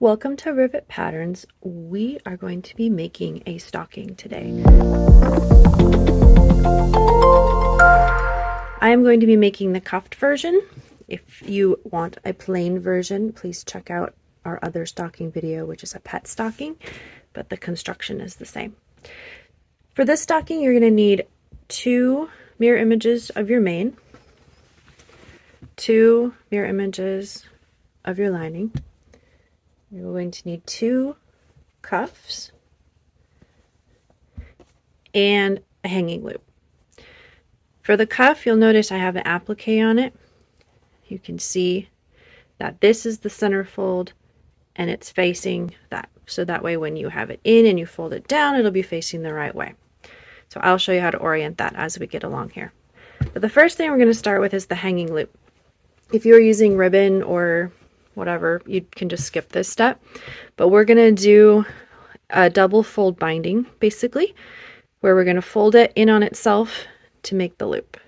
Welcome to Rivet Patterns. We are going to be making a stocking today. I am going to be making the cuffed version. If you want a plain version, please check out our other stocking video, which is a pet stocking, but the construction is the same. For this stocking, you're going to need 2 mirror images of your mane, 2 mirror images of your lining. You're going to need 2 cuffs and a hanging loop. For the cuff, you'll notice I have an applique on it. You can see that this is the center fold and it's facing that. So that way when you have it in and you fold it down, it'll be facing the right way. So I'll show you how to orient that as we get along here. But the first thing we're going to start with is the hanging loop. If you're using ribbon or whatever, you can just skip this step. But we're going to do a double fold binding, basically, where we're going to fold it in on itself to make the loop.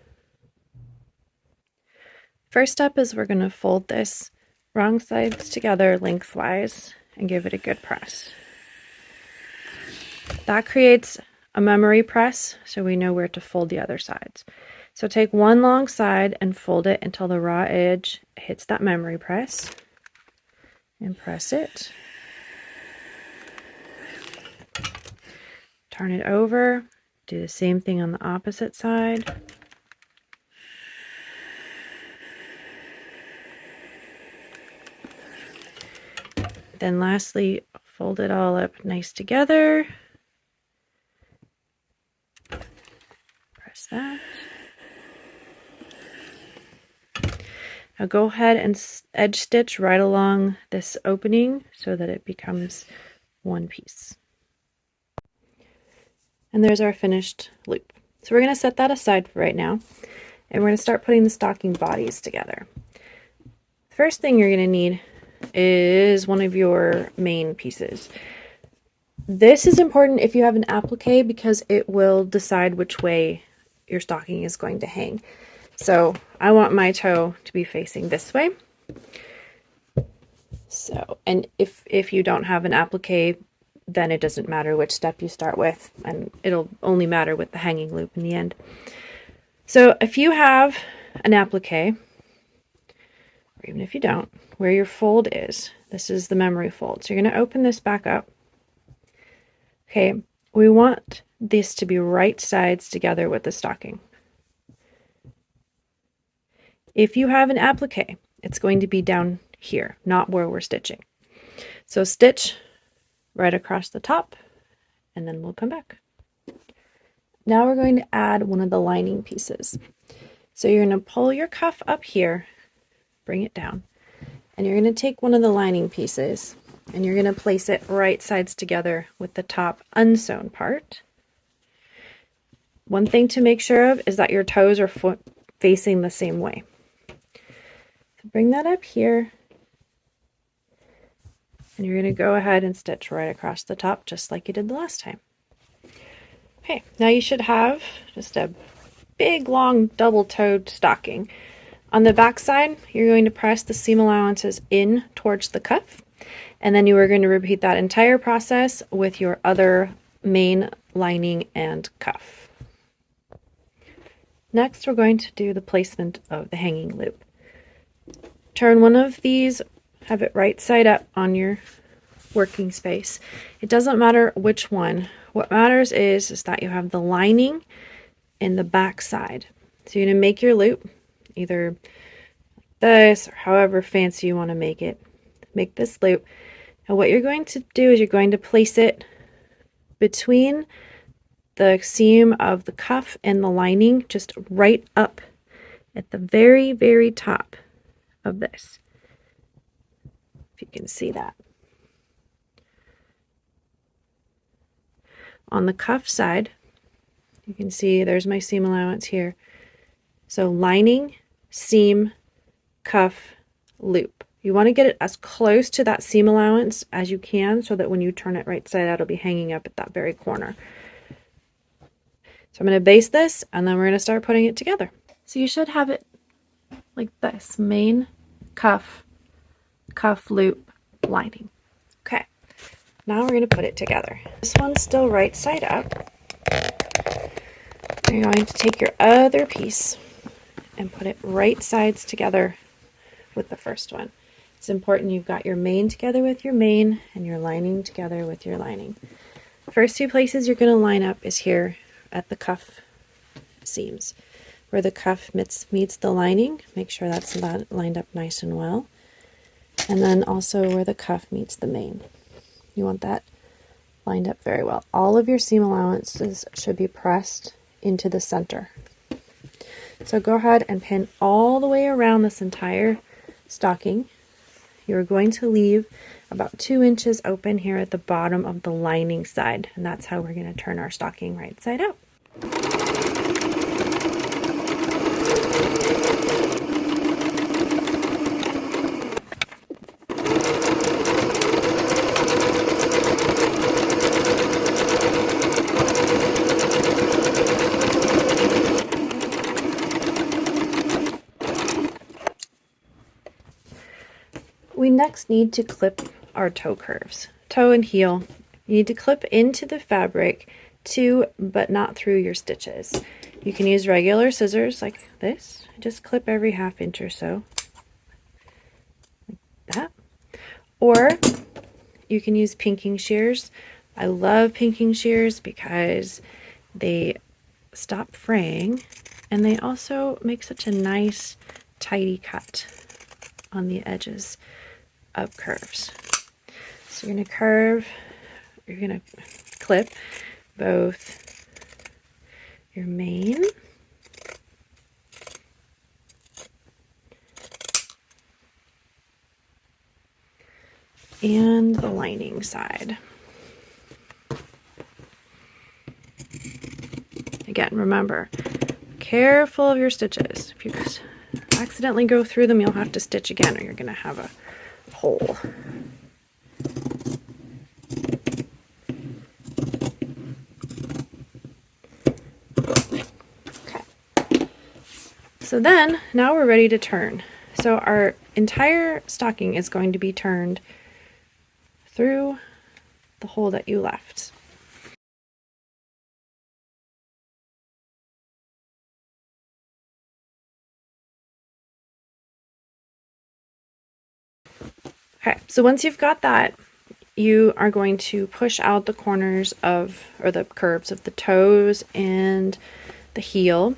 First step is we're going to fold this wrong sides together lengthwise and give it a good press. That creates a memory press, so we know where to fold the other sides. So take one long side and fold it until the raw edge hits that memory press, and press it. Turn it over, do the same thing on the opposite side. Then lastly, fold it all up nice together. Press that. Now go ahead and edge stitch right along this opening so that it becomes one piece. And there's our finished loop. So we're going to set that aside for right now, and we're going to start putting the stocking bodies together. The first thing you're going to need is one of your main pieces. This is important if you have an applique because it will decide which way your stocking is going to hang. So I want my toe to be facing this way. So, and if you don't have an applique, then it doesn't matter which step you start with, and it'll only matter with the hanging loop in the end. So if you have an applique, or even if you don't, where your fold is, this is the memory fold. So you're going to open this back up. Okay, we want this to be right sides together with the stocking. If you have an applique, it's going to be down here, not where we're stitching. So stitch right across the top, and then we'll come back. Now we're going to add one of the lining pieces. So you're going to pull your cuff up here, bring it down, and you're going to take one of the lining pieces and you're going to place it right sides together with the top unsewn part. One thing to make sure of is that your toes are facing the same way. So bring that up here, and you're going to go ahead and stitch right across the top just like you did the last time. Okay, now you should have just a big long double-toed stocking. On the back side, you're going to press the seam allowances in towards the cuff, and then you are going to repeat that entire process with your other main lining and cuff. Next, we're going to do the placement of the hanging loop. Turn one of these, have it right side up on your working space. It doesn't matter which one. What matters is that you have the lining in the back side. So you're going to make your loop either like this or however fancy you want to make it. Make this loop. And what you're going to do is you're going to place it between the seam of the cuff and the lining, just right up at the very, very top of this. If you can see that. On the cuff side, you can see there's my seam allowance here. So lining, seam, cuff, loop. You want to get it as close to that seam allowance as you can so that when you turn it right side out, it'll be hanging up at that very corner. So I'm going to base this, and then we're going to start putting it together. So you should have it like this: main, cuff, cuff, loop, lining. now we're going to put it together. This one's still right side up. You're going to take your other piece and put it right sides together with the first one. It's important you've got your main together with your main and your lining together with your lining. First two places you're going to line up is here at the cuff seams. Where the cuff meets the lining, make sure that's lined up nice and well. And then also where the cuff meets the main. You want that lined up very well. All of your seam allowances should be pressed into the center. So go ahead and pin all the way around this entire stocking. You're going to leave about 2 inches open here at the bottom of the lining side, and that's how we're going to turn our stocking right side out. We next need to clip our toe curves. Toe and heel. You need to clip into the fabric but not through your stitches. You can use regular scissors like this. Just clip every 1/2 inch or so. Like that. Or you can use pinking shears. I love pinking shears because they stop fraying and they also make such a nice tidy cut on the edges of curves. So you're going to clip both your main and the lining side. Again, remember, careful of your stitches. If you accidentally go through them, you'll have to stitch again or you're going to have a hole. Okay. So then, now we're ready to turn. So our entire stocking is going to be turned through the hole that you left. Okay, so once you've got that, you are going to push out the corners or the curves of the toes and the heel.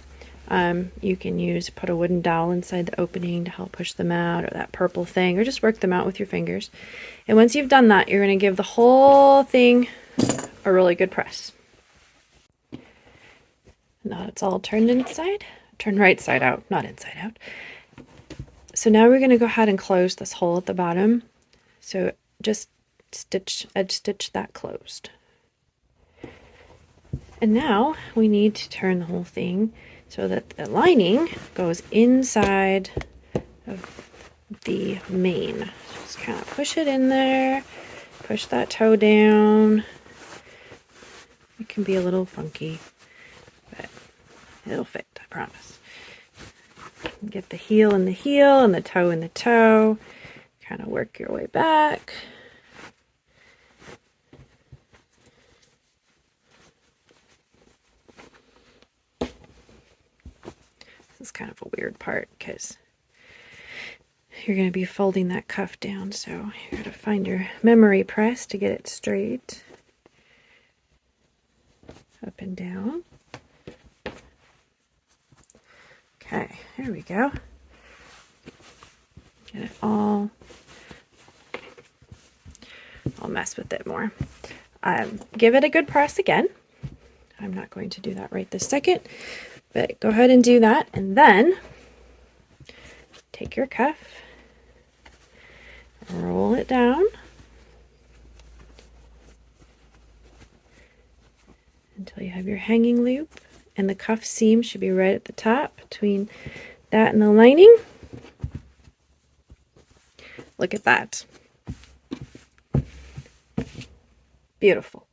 You can put a wooden dowel inside the opening to help push them out, or that purple thing, or just work them out with your fingers. And once you've done that, you're going to give the whole thing a really good press. Now it's all turned inside. Turn right side out, not inside out. So now we're going to go ahead and close this hole at the bottom. So just edge stitch that closed. And now we need to turn the whole thing so that the lining goes inside of the main. Just kind of push it in there, push that toe down. It can be a little funky, but it'll fit, I promise. Get the heel in the heel and the toe in the toe. Kind of work your way back. This is kind of a weird part because you're going to be folding that cuff down, so you got to find your memory press to get it straight. Up and down. Okay, there we go. Get it all. I'll mess with it more. Give it a good press again. I'm not going to do that right this second, but go ahead and do that. And then take your cuff, roll it down until you have your hanging loop, and the cuff seam should be right at the top between that and the lining. Look at that. Beautiful.